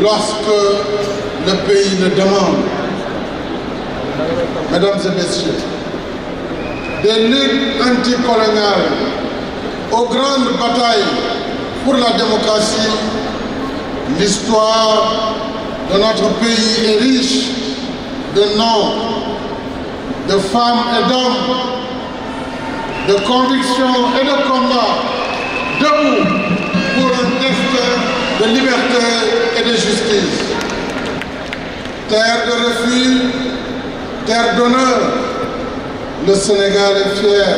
lorsque le pays le demande. Mesdames et messieurs, des luttes anticoloniales aux grandes batailles pour la démocratie, l'histoire de notre pays est riche de noms, de femmes et d'hommes, de convictions et de combats, debout pour un destin de liberté et de justice. Terre de refuge, terre d'honneur, le Sénégal est fier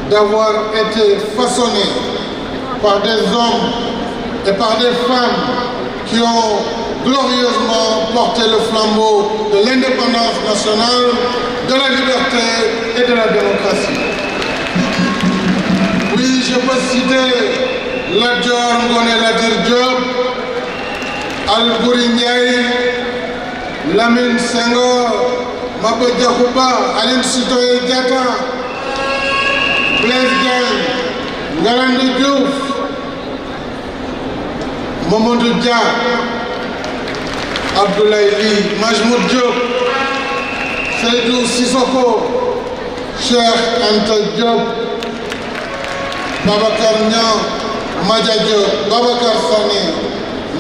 d'avoir été façonné par des hommes et par des femmes qui ont glorieusement porté le flambeau de l'indépendance nationale, de la liberté et de la démocratie. Oui, je peux citer Lat Dior Ngoné Latyr Diop, Alboury Ndiaye, Lamine Senghor, Maba Diakhou Ba, Aline Sitoé Diatta, Blaise Diagne, Ngalandou Diouf, Mamadou Dia, Abdoulaye Ly, Majmoud Diop, Seydou Sissoko, Cheikh Anta Diop, Babacar Niang, Madia Diop, Babacar Sané,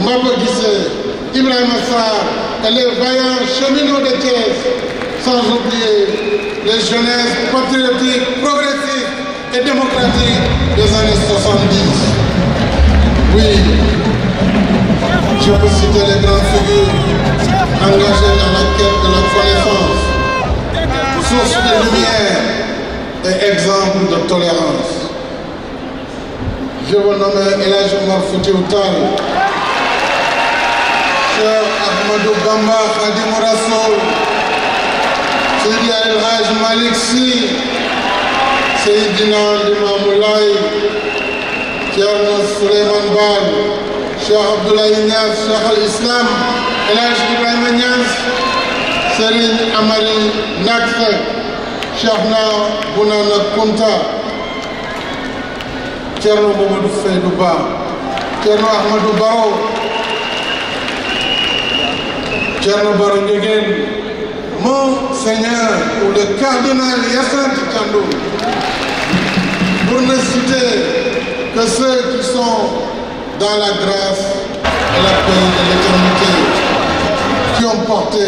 Maba Guissé, Ibrahima Sarr et les vaillants cheminots de Thiès, sans oublier les jeunesses patriotiques, progressistes et démocratiques des années 70. Oui, je peux citer les grandes figures engagées dans la quête de la connaissance, source de lumière et exemple de tolérance. Je vous nomme El Hadji Omar Foutiyou Tall, Cheikh Ahmadou Bamba Khadimou Rassoul, Seydi El Hadji Malick Sy, Seydina Limamou Laye, Thierno Souleymane Baal, Cheikh Abdoulaye Niass, Cheikh al-Islam, El Hadji Ibrahima Niass, Serigne Amary Ndack Seck, Cheikhna Bounana Kounta, Thierno Mamadou Seydou Ba, Thierno Ahmadou Baro, Thierno Baro Ndiéguène, Monseigneur ou le cardinal Hyacinthe Thiandoum, pour ne citer que ceux qui sont dans la grâce et la paix de l'éternité, qui ont porté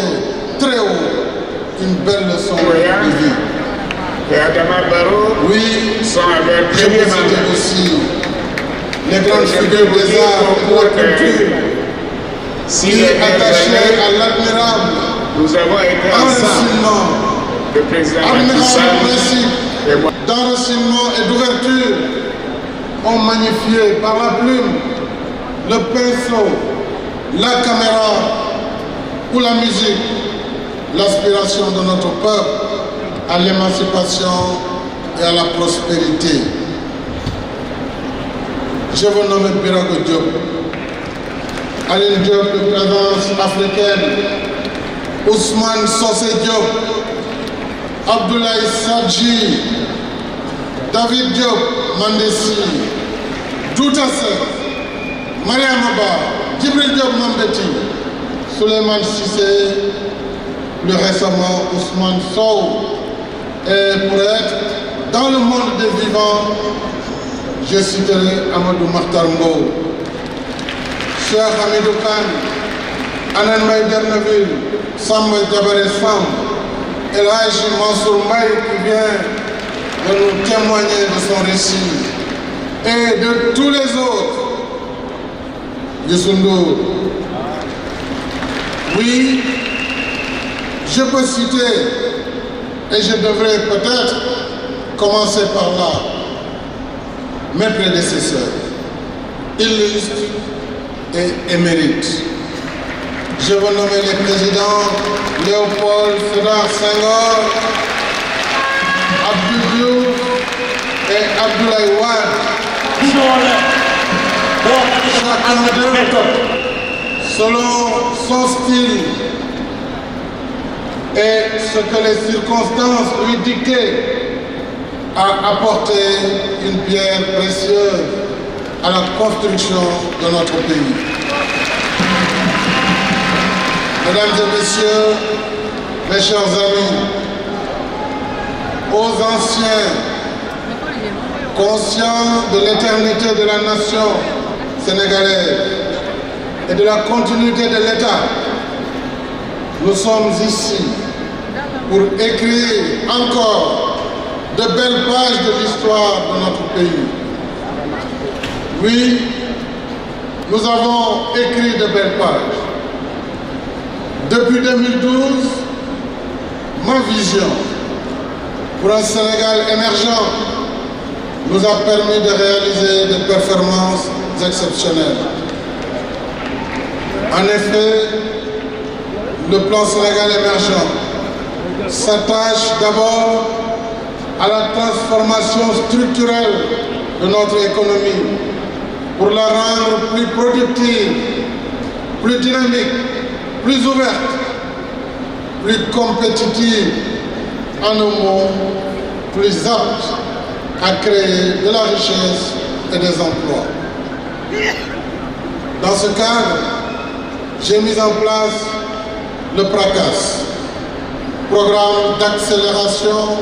très haut une belle leçon de vie. Oui, je peux citer aussi les grandes figures des arts et de la culture, qui attachés à l'admirable enracinement, admirable principe d'enracinement et d'ouverture, ont magnifié par la plume, le pinceau, la caméra ou la musique l'aspiration de notre peuple à l'émancipation et à la prospérité. Je vous nomme Birago Diop, Aline Diop de présence africaine, Ousmane Sosé Diop, Abdoulaye Sadji, David Diop Mandessi, Douta Seck, Mariama Ba, Djibril Diop Mambéty, Souleymane Cissé, plus récemment Ousmane Sow, et pour être dans le monde des vivants, je citerai Amadou Mahtar Mbow, Cheikh Hamidou Kane, Anan Mbaye Derneville, Samba Diabaré Sam, El Hadji Mansour Mbaye qui vient de nous témoigner de son récit, et de tous les autres, Youssou Ndour. Oui, je peux citer, et je devrais peut-être commencer par là, mes prédécesseurs, illustres et émérites. Je veux nommer les présidents Léopold Sédar Senghor, Abdou Diouf et Abdoulaye Wade. Chacun d'eux, selon son style et ce que les circonstances lui dictaient, a apporté une pierre précieuse à la construction de notre pays. Mesdames et messieurs, mes chers amis, aux anciens, conscients de l'éternité de la nation sénégalaise et de la continuité de l'État, nous sommes ici pour écrire encore de belles pages de l'histoire de notre pays. Oui, nous avons écrit de belles pages. Depuis 2012, ma vision pour un Sénégal émergent nous a permis de réaliser des performances exceptionnelles. En effet, le plan Sénégal émergent s'attache d'abord à la transformation structurelle de notre économie pour la rendre plus productive, plus dynamique, plus ouverte, plus compétitive, en un mot, plus apte à créer de la richesse et des emplois. Dans ce cadre, j'ai mis en place le PRACAS, programme d'accélération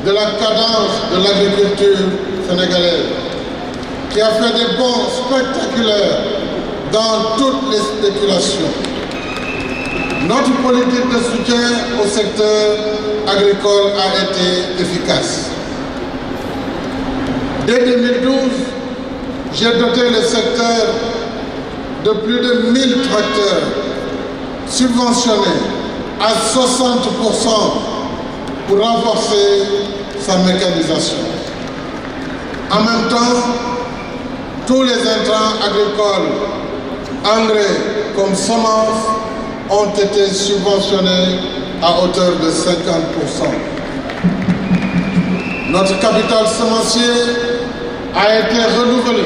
de la cadence de l'agriculture sénégalaise, qui a fait des bonds spectaculaires dans toutes les spéculations. Notre politique de soutien au secteur agricole a été efficace. Dès 2012, j'ai doté le secteur de plus de 1000 tracteurs subventionnés à 60% pour renforcer sa mécanisation. En même temps, tous les intrants agricoles, engrais comme semences, ont été subventionnés à hauteur de 50%. Notre capital semencier a été renouvelé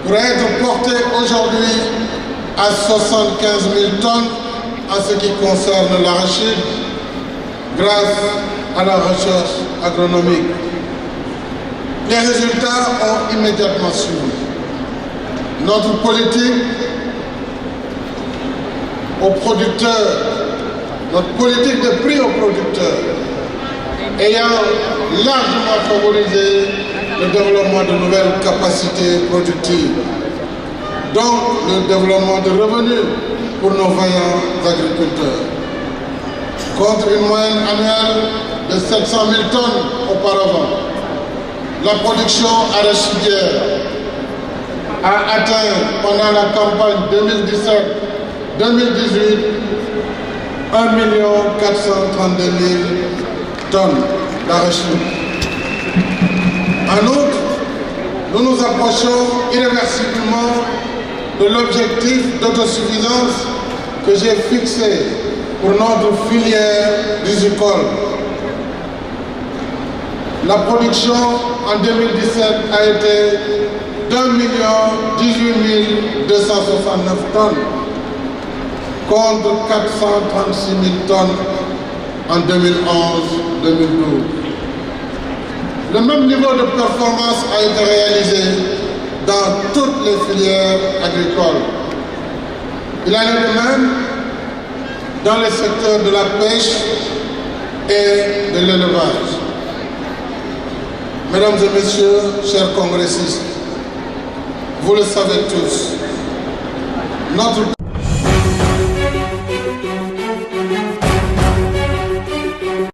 pour être porté aujourd'hui à 75 000 tonnes en ce qui concerne l'arachide, grâce à la recherche agronomique. Les résultats ont immédiatement suivi. Notre politique aux producteurs, notre politique de prix aux producteurs, ayant largement favorisé le développement de nouvelles capacités productives, donc le développement de revenus pour nos vaillants agriculteurs. Contre une moyenne annuelle de 700 000 tonnes auparavant, la production arachidière a atteint pendant la campagne 2017-2018 1 432 000 tonnes d'arachide. En outre, nous nous approchons irréversiblement de l'objectif d'autosuffisance que j'ai fixé pour notre filière rizicole. La production en 2017 a été d'1 018 269 tonnes contre 436 000 tonnes en 2011-2012. Le même niveau de performance a été réalisé dans toutes les filières agricoles. Il en est de même dans les secteurs de la pêche et de l'élevage. Mesdames et messieurs, chers congressistes, vous le savez tous, notre